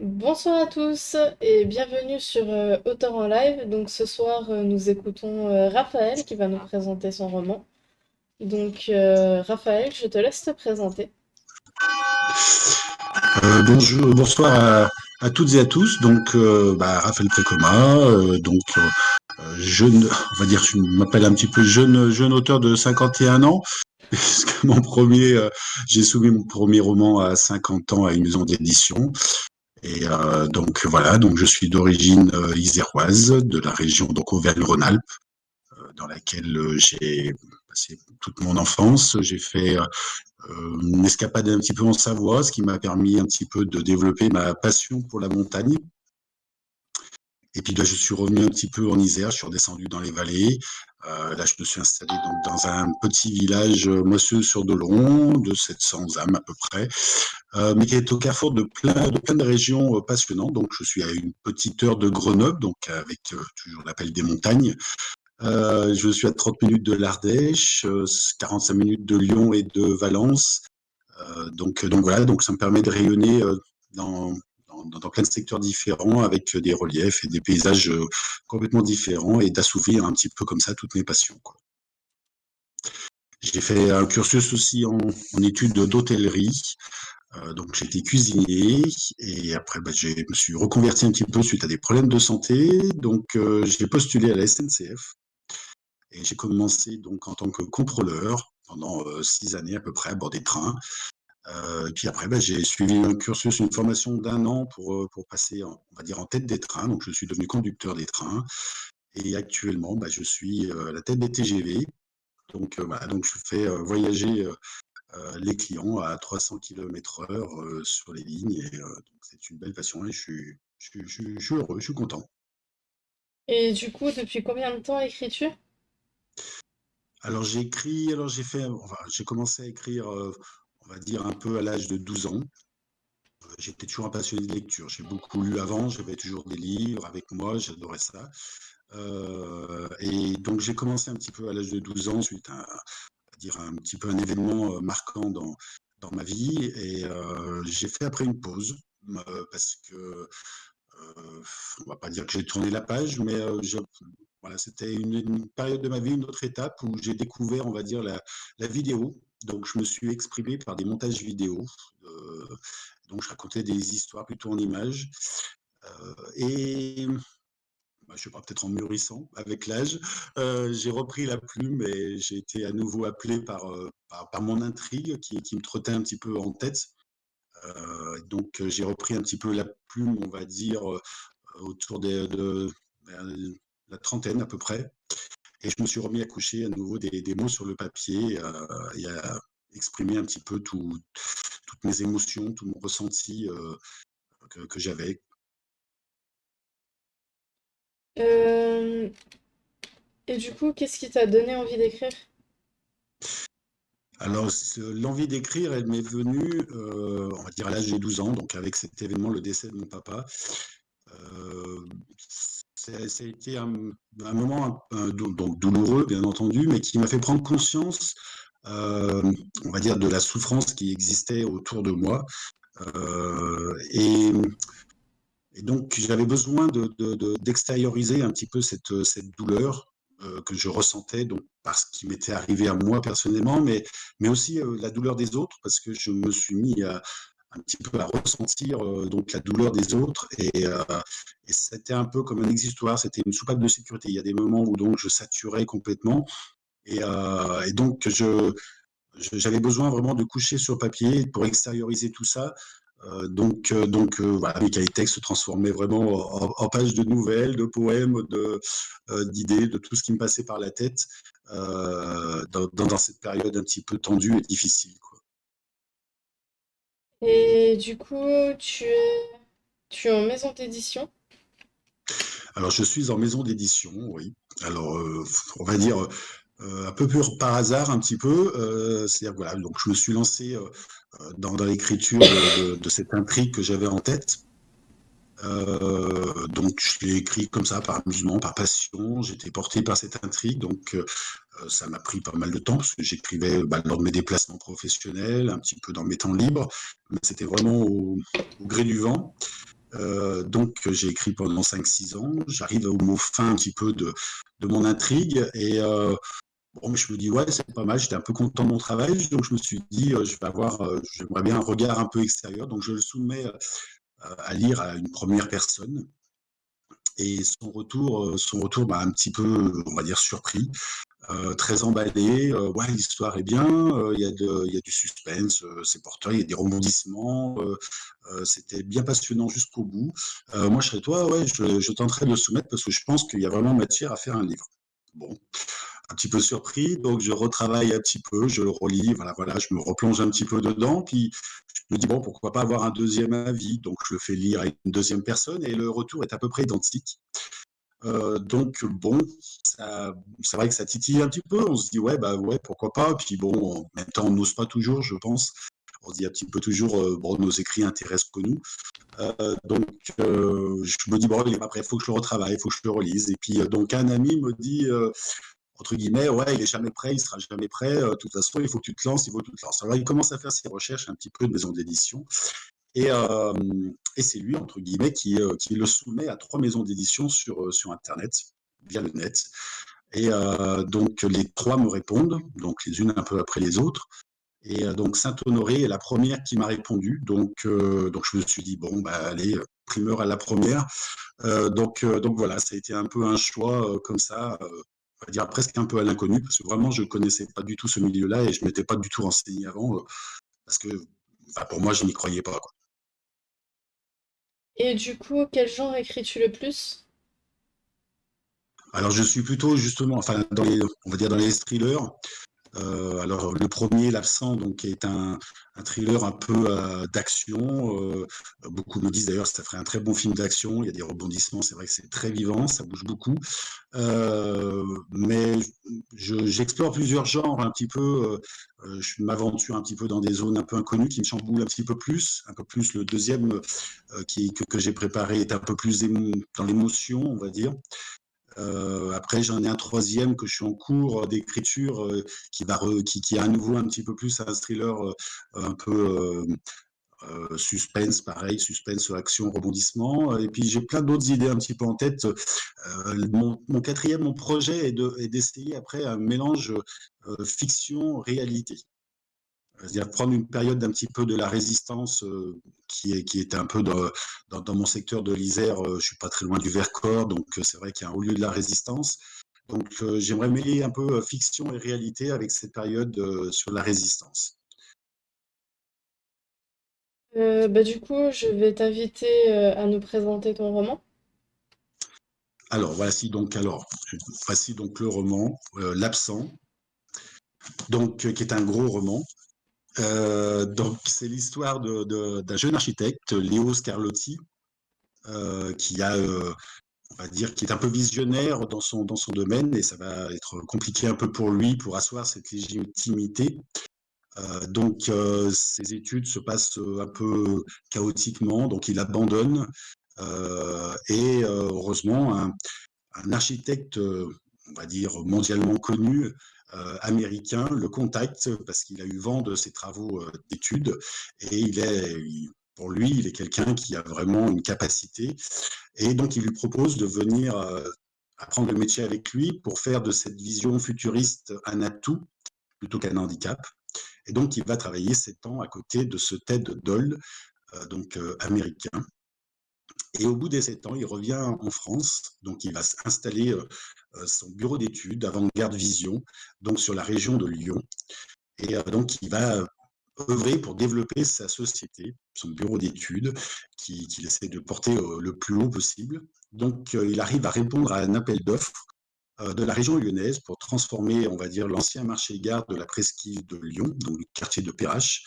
Bonsoir à tous et bienvenue sur Auteur en live. Donc ce soir, nous écoutons Raphaël qui va nous présenter son roman. Donc Raphaël, je te laisse te présenter. Bonjour, bonsoir à toutes et à tous. Donc, Raphaël Précoma, jeune, on va dire, je m'appelle un petit peu jeune auteur de 51 ans, puisque j'ai soumis mon premier roman à 50 ans à une maison d'édition. Et donc voilà, donc je suis d'origine iséroise, de la région donc Auvergne-Rhône-Alpes, dans laquelle j'ai passé toute mon enfance. J'ai fait une escapade un petit peu en Savoie, ce qui m'a permis un petit peu de développer ma passion pour la montagne. Et puis là, je suis revenu un petit peu en Isère, je suis redescendu dans les vallées. Là, je me suis installé donc dans un petit village Moisseux-sur-Doloron, de 700 âmes à peu près, mais qui est au carrefour de plein de régions passionnantes. Donc, je suis à une petite heure de Grenoble, donc avec toujours l'appel des montagnes. Je suis à 30 minutes de l'Ardèche, 45 minutes de Lyon et de Valence. Donc voilà, donc ça me permet de rayonner dans plein de secteurs différents avec des reliefs et des paysages complètement différents et d'assouvir un petit peu comme ça toutes mes passions, quoi. J'ai fait un cursus aussi en études d'hôtellerie, donc j'ai été cuisinier et après je me suis reconverti un petit peu suite à des problèmes de santé, donc j'ai postulé à la SNCF et j'ai commencé donc en tant que contrôleur pendant 6 années à peu près à bord des trains. Et puis après, j'ai suivi un cursus, une formation d'1 an pour passer, on va dire, en tête des trains. Donc, je suis devenu conducteur des trains. Et actuellement, je suis à la tête des TGV. Donc, voilà, donc je fais voyager les clients à 300 km/h sur les lignes. Et donc, c'est une belle passion et je suis heureux, je suis content. Et du coup, depuis combien de temps écris-tu? J'ai commencé à écrire, on va dire, un peu à l'âge de 12 ans. J'étais toujours un passionné de lecture. J'ai beaucoup lu avant, j'avais toujours des livres avec moi, j'adorais ça. Et donc j'ai commencé un petit peu à l'âge de 12 ans, suite à dire un petit peu un événement marquant dans ma vie. Et j'ai fait après une pause, parce que, on va pas dire que j'ai tourné la page, mais voilà, c'était une période de ma vie, une autre étape où j'ai découvert, on va dire, la vidéo. Donc je me suis exprimé par des montages vidéo. Euh, donc je racontais des histoires plutôt en images. Et je sais pas, peut-être en mûrissant avec l'âge, j'ai repris la plume et j'ai été à nouveau appelé par mon intrigue qui me trottait un petit peu en tête. Donc j'ai repris un petit peu la plume, on va dire, autour de la trentaine à peu près. Et je me suis remis à coucher à nouveau des mots sur le papier et à exprimer un petit peu toutes mes émotions, tout mon ressenti que j'avais. Euh, et du coup, qu'est-ce qui t'a donné envie d'écrire? Alors, l'envie d'écrire, elle m'est venue, on va dire à l'âge de 12 ans, donc avec cet événement, le décès de mon papa. Euh, Ça a été un moment donc douloureux, bien entendu, mais qui m'a fait prendre conscience, euh, on va dire, de la souffrance qui existait autour de moi. Euh, et, et donc, j'avais besoin d'extérioriser un petit peu cette douleur que je ressentais, donc par ce qui m'était arrivé à moi personnellement, mais aussi la douleur des autres, parce que je me suis mis un petit peu à ressentir donc la douleur des autres, et c'était un peu comme un exutoire, c'était une soupape de sécurité. Il y a des moments où donc je saturais complètement, et donc j'avais besoin vraiment de coucher sur papier pour extérioriser tout ça. Voilà, mes cahiers de texte se transformaient vraiment en pages de nouvelles, de poèmes, d'idées, de tout ce qui me passait par la tête dans cette période un petit peu tendue et difficile, quoi. Et du coup, tu es en maison d'édition. Alors, je suis en maison d'édition, oui. Alors, on va dire un peu par hasard, un petit peu. C'est-à-dire, voilà, donc je me suis lancé dans l'écriture de cette intrigue que j'avais en tête. Donc je l'ai écrit comme ça, par amusement, par passion. J'étais porté par cette intrigue, donc ça m'a pris pas mal de temps parce que j'écrivais lors de mes déplacements professionnels, un petit peu dans mes temps libres, mais c'était vraiment au gré du vent. Donc j'ai écrit pendant 5-6 ans. J'arrive au mot fin un petit peu de mon intrigue et bon, je me dis ouais c'est pas mal. J'étais un peu content de mon travail, donc je me suis dit je vais avoir, j'aimerais bien un regard un peu extérieur, donc je le soumets à lire à une première personne. Et son retour m'a un petit peu, on va dire, surpris, très emballé. Ouais, l'histoire est bien, il y a du suspense, c'est porteur, il y a des rebondissements. C'était bien passionnant jusqu'au bout. Moi, je serais toi, ouais, je tenterais de le soumettre parce que je pense qu'il y a vraiment matière à faire un livre. Bon, un petit peu surpris, donc je retravaille un petit peu, je le relis, voilà, je me replonge un petit peu dedans, puis je me dis bon, pourquoi pas avoir un deuxième avis, donc je le fais lire à une deuxième personne et le retour est à peu près identique. Donc bon, c'est vrai que ça titille un petit peu. On se dit ouais bah ouais pourquoi pas. Puis bon, en même temps on n'ose pas toujours, je pense. On se dit un petit peu toujours bon nos écrits intéressent que nous. Donc je me dis bon après il faut que je le retravaille, il faut que je le relise. Et puis donc un ami me dit entre guillemets ouais il est jamais prêt, il sera jamais prêt. De toute façon il faut que tu te lances, il faut que tu te lances. Alors il commence à faire ses recherches un petit peu de maison d'édition. Et, euh, et c'est lui, entre guillemets, qui le soumet à 3 maisons d'édition sur Internet, via le net. Et donc, les 3 me répondent, donc les unes un peu après les autres. Et donc, Saint-Honoré est la première qui m'a répondu. Donc, je me suis dit, bon, bah, allez, primeur à la première. Donc voilà, ça a été un peu un choix comme ça, on va dire presque un peu à l'inconnu, parce que vraiment, je ne connaissais pas du tout ce milieu-là et je ne m'étais pas du tout renseigné avant, parce que enfin, pour moi, je n'y croyais pas, quoi. Et du coup, quel genre écris-tu le plus? Alors je suis plutôt justement, enfin on va dire dans les thrillers. Alors le premier, L'Absent, donc est un thriller un peu d'action. Beaucoup me disent d'ailleurs que ça ferait un très bon film d'action. Il y a des rebondissements, c'est vrai que c'est très vivant, ça bouge beaucoup. Mais j'explore plusieurs genres un petit peu. Je m'aventure un petit peu dans des zones un peu inconnues qui me chamboulent un petit peu plus. Un peu plus le deuxième que j'ai préparé est un peu plus dans l'émotion, on va dire. Après, j'en ai un troisième que je suis en cours d'écriture qui est à nouveau un petit peu plus un thriller un peu suspense, pareil, suspense, action, rebondissement. Et puis j'ai plein d'autres idées un petit peu en tête. Mon quatrième, mon projet est d'essayer après un mélange fiction-réalité. C'est-à-dire prendre une période d'un petit peu de la résistance qui était un peu dans mon secteur de l'Isère. Je suis pas très loin du Vercors, donc c'est vrai qu'il y a un haut lieu de la résistance. Donc j'aimerais mêler un peu fiction et réalité avec cette période sur la résistance. Bah, du coup, je vais t'inviter à nous présenter ton roman. Voici donc le roman L'Absent, donc qui est un gros roman. Donc c'est l'histoire d'un jeune architecte, Léo Scarlotti, qui a on va dire, qui est un peu visionnaire dans son domaine et ça va être compliqué un peu pour lui pour asseoir cette légitimité. Donc, ses études se passent un peu chaotiquement, donc il abandonne. Et heureusement, un architecte, on va dire, mondialement connu, américain, le contacte parce qu'il a eu vent de ses travaux d'études et pour lui, il est quelqu'un qui a vraiment une capacité et donc, il lui propose de venir apprendre le métier avec lui pour faire de cette vision futuriste un atout plutôt qu'un handicap. Et donc, il va travailler 7 ans à côté de ce Ted Doll, donc américain. Et au bout des 7 ans, il revient en France. Donc, il va installer son bureau d'études, Avant-Garde Vision, donc sur la région de Lyon. Et donc, il va œuvrer pour développer sa société, son bureau d'études, qu'il essaie de porter le plus haut possible. Donc, il arrive à répondre à un appel d'offres de la région lyonnaise pour transformer, on va dire, l'ancien marché-gare de la presqu'île de Lyon, donc le quartier de Perrache,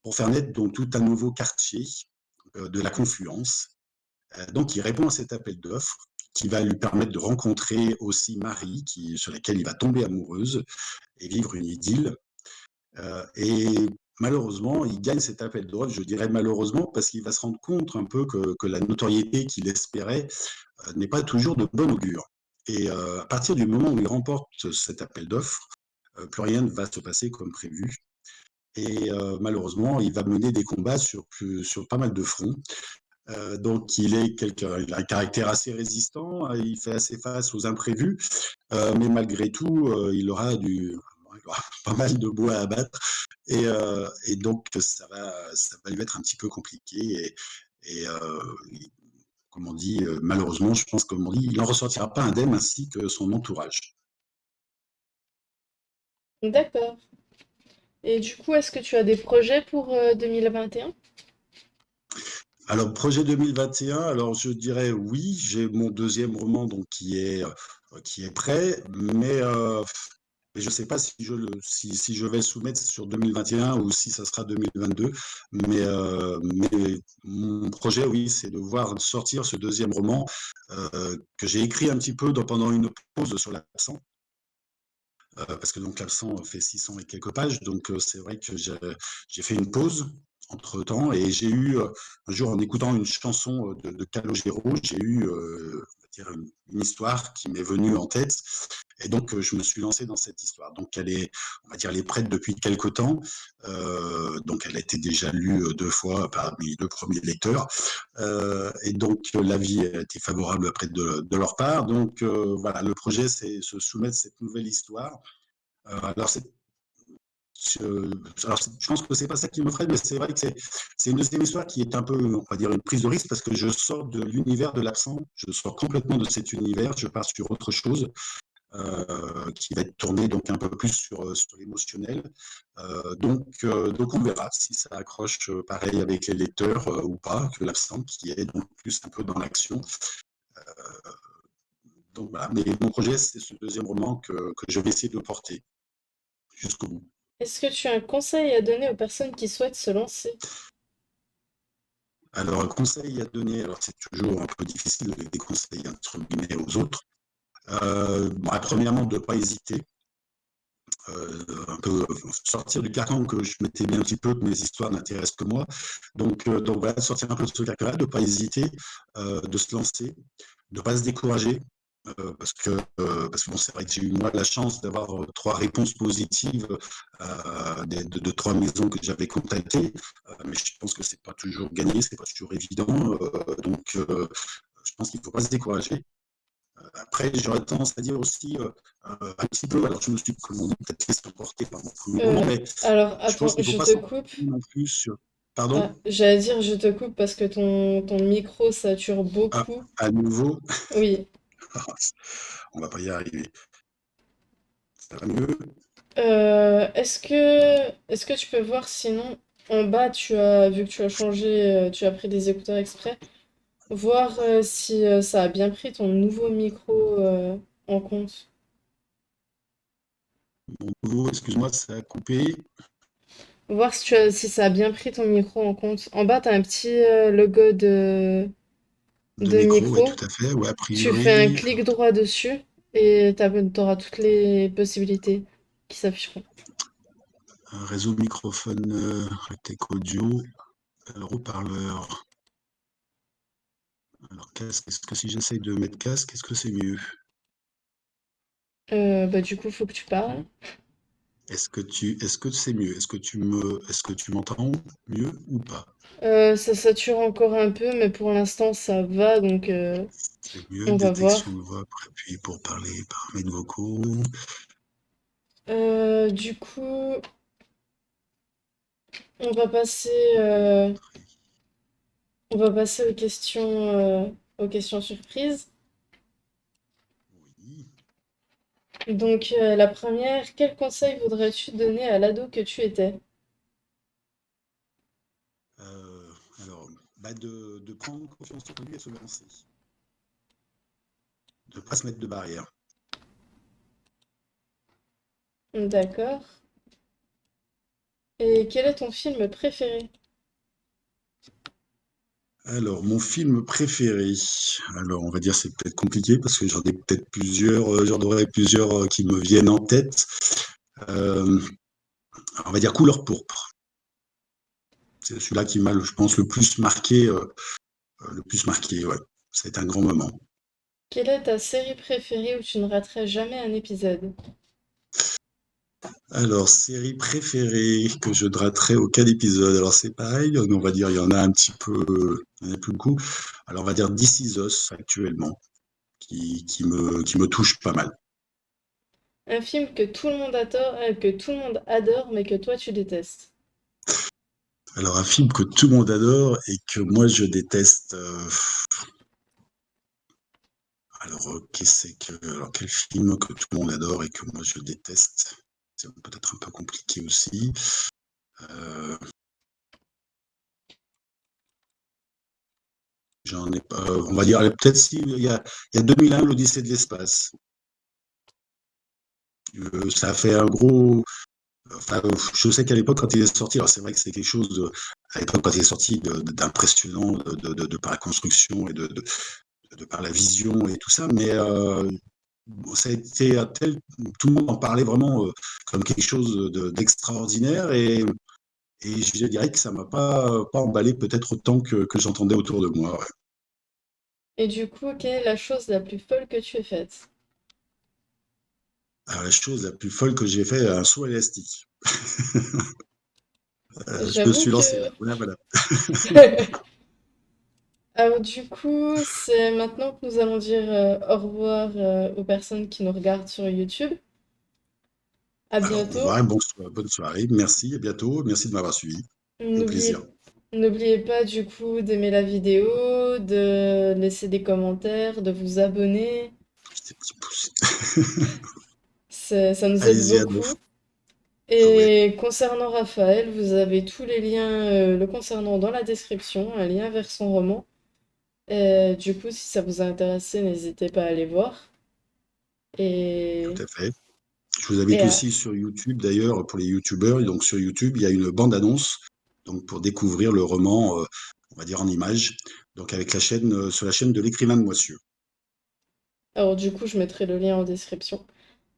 pour faire naître donc tout un nouveau quartier de la Confluence. Donc, il répond à cet appel d'offres qui va lui permettre de rencontrer aussi Marie, sur laquelle il va tomber amoureuse et vivre une idylle. Et malheureusement, il gagne cet appel d'offres, je dirais malheureusement, parce qu'il va se rendre compte un peu que la notoriété qu'il espérait n'est pas toujours de bon augure. Et à partir du moment où il remporte cet appel d'offres, plus rien ne va se passer comme prévu. Et malheureusement, il va mener des combats sur pas mal de fronts. Donc, il a un caractère assez résistant, il fait assez face aux imprévus, mais malgré tout, il aura pas mal de bois à abattre et donc ça va lui être un petit peu compliqué et comme on dit, malheureusement, je pense, comme on dit, il n'en ressortira pas indemne ainsi que son entourage. D'accord. Et du coup, est-ce que tu as des projets pour 2021? Alors, projet 2021, alors je dirais oui, j'ai mon deuxième roman donc qui est prêt, mais je ne sais pas si je vais le soumettre sur 2021 ou si ça sera 2022. Mais mon projet, oui, c'est de voir sortir ce deuxième roman que j'ai écrit un petit peu pendant une pause sur l'accent. Parce que donc l'absent fait 600 et quelques pages, donc c'est vrai que j'ai fait une pause entre-temps et j'ai eu, un jour en écoutant une chanson de Calogero, j'ai eu on va dire une histoire qui m'est venue en tête et donc je me suis lancé dans cette histoire. Donc on va dire, elle est prête depuis quelque temps, donc elle a été déjà lue deux fois par mes deux premiers lecteurs et donc l'avis a été favorable après de leur part. Donc voilà, le projet c'est se soumettre cette nouvelle histoire alors, je pense que c'est pas ça qui me freine, mais c'est vrai que c'est une deuxième histoire qui est un peu, on va dire, une prise de risque parce que je sors de l'univers de l'absent, je sors complètement de cet univers, je pars sur autre chose qui va être tourné donc un peu plus sur l'émotionnel. Donc on verra si ça accroche pareil avec les lecteurs ou pas, que l'absent qui est donc plus un peu dans l'action. Donc voilà, mais mon projet c'est ce deuxième roman que je vais essayer de porter jusqu'au bout. Est-ce que tu as un conseil à donner aux personnes qui souhaitent se lancer? Alors, un conseil à donner, alors c'est toujours un peu difficile de donner des conseils entre guillemets aux autres. Premièrement, de ne pas hésiter, un peu sortir du carcan que je m'étais mis un petit peu, que mes histoires n'intéressent que moi. Donc voilà, sortir un peu de ce carcan-là, de ne pas hésiter, de se lancer, de ne pas se décourager. Parce que bon, c'est vrai que j'ai eu moi la chance d'avoir trois réponses positives de trois maisons que j'avais contactées, mais je pense que c'est pas toujours gagné, c'est pas toujours évident, je pense qu'il ne faut pas se décourager. Après, j'aurais tendance à dire aussi un petit peu, alors je me suis, comme on dit, peut-être fait emporter par mon premier roman, mais Alors, je pense attends, qu'il ne faut je pas te s'emporter coupe. non plus sur. Ah, Pardon? j'allais dire je te coupe parce que ton micro sature Ah, beaucoup. à nouveau, Oui. on va pas y arriver. Ça va mieux? Est-ce que tu peux voir sinon en bas vu que tu as changé, tu as pris des écouteurs exprès, voir si ça a bien pris ton nouveau micro en compte. Nouveau, excuse-moi, ça a coupé. Voir si ça a bien pris ton micro en compte. En bas, tu as un petit logo De de micro, oui, micro. tout à fait. Ouais, a Tu fais un priori, clic droit dessus et tu auras toutes les possibilités qui s'afficheront. un réseau microphone Tech Audio, haut-parleur. Alors, casque, est-ce que si j'essaye de mettre casque, est-ce que c'est mieux? Bah, du coup, faut que tu parles. Est-ce que c'est mieux? Est-ce que tu m'entends mieux ou pas? Ça sature encore un peu, mais pour l'instant, ça va, donc C'est mieux, on va voir. détection de voix, appuyer pour parler, paramètres vocaux. Du coup, on va passer, euh, on va passer aux questions surprises. Oui. Donc, la première, quel conseil voudrais-tu donner à l'ado que tu étais? Euh, alors, de prendre confiance en lui et se lancer. De ne pas se mettre de barrière. D'accord. Et quel est ton film préféré? Alors, mon film préféré. Alors, on va dire c'est peut-être compliqué parce que j'en ai peut-être plusieurs, j'en aurais plusieurs qui me viennent en tête. Euh, on va dire Couleur pourpre. C'est celui-là qui m'a, je pense, le plus marqué, ouais. C'est un grand moment. Quelle est ta série préférée où tu ne raterais jamais un épisode? Alors, série préférée que je draterais au cas d'épisode. Alors, c'est pareil, on va dire, il y en a un petit peu, il y en a plus beaucoup. Alors, on va dire This Is Us actuellement, qui me touche pas mal. Un film que tout le monde adore, mais que toi tu détestes. Alors, un film que tout le monde adore et que moi je déteste. Alors, quel film que tout le monde adore et que moi je déteste? C'est peut-être un peu compliqué aussi. Euh, J'en ai pas. On va dire, allez, peut-être si, il y a 2001, l'Odyssée de l'espace. Ça a fait un gros. Enfin, je sais qu'à l'époque, quand il est sorti, alors c'est vrai que c'est quelque chose à l'époque, quand il est sorti, d'impressionnant de par la construction et de par la vision et tout ça, mais ça a été tout le monde en parlait vraiment comme quelque chose d'extraordinaire et je dirais que ça m'a pas emballé peut-être autant que j'entendais autour de moi. Ouais. Et du coup, quelle est la chose la plus folle que tu aies faite? Alors, la chose la plus folle que j'ai fait, un saut élastique. Je me J'avoue suis lancé là. que... Voilà, voilà. Alors du coup, c'est maintenant que nous allons dire au revoir aux personnes qui nous regardent sur YouTube. À Alors, au revoir bientôt. et bonne soirée. Merci, à bientôt. Merci de m'avoir suivi. Au plaisir. N'oubliez, n'oubliez pas du coup d'aimer la vidéo, de laisser des commentaires, de vous abonner. Petit pouce. Ça nous aide Allez-y, Adolphe. beaucoup. Ah ouais, Et concernant Raphaël, vous avez tous les liens le concernant dans la description, un lien vers son roman. Du coup, si ça vous a intéressé, n'hésitez pas à aller voir. tout Et, à fait. Je vous et invite à- aussi sur YouTube, d'ailleurs, pour les YouTubeurs. Donc, sur YouTube, il y a une bande-annonce donc pour découvrir le roman, on va dire en images, donc avec la chaîne, sur la chaîne de l'écrivain de Moissieu. alors du coup, je mettrai le lien en description.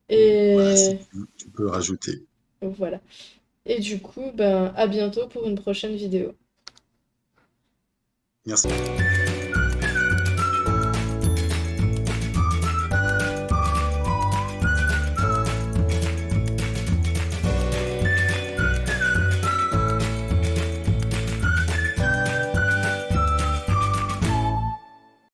Voilà, si Et tu peux rajouter. voilà. Et du coup, ben, à bientôt pour une prochaine vidéo. Merci.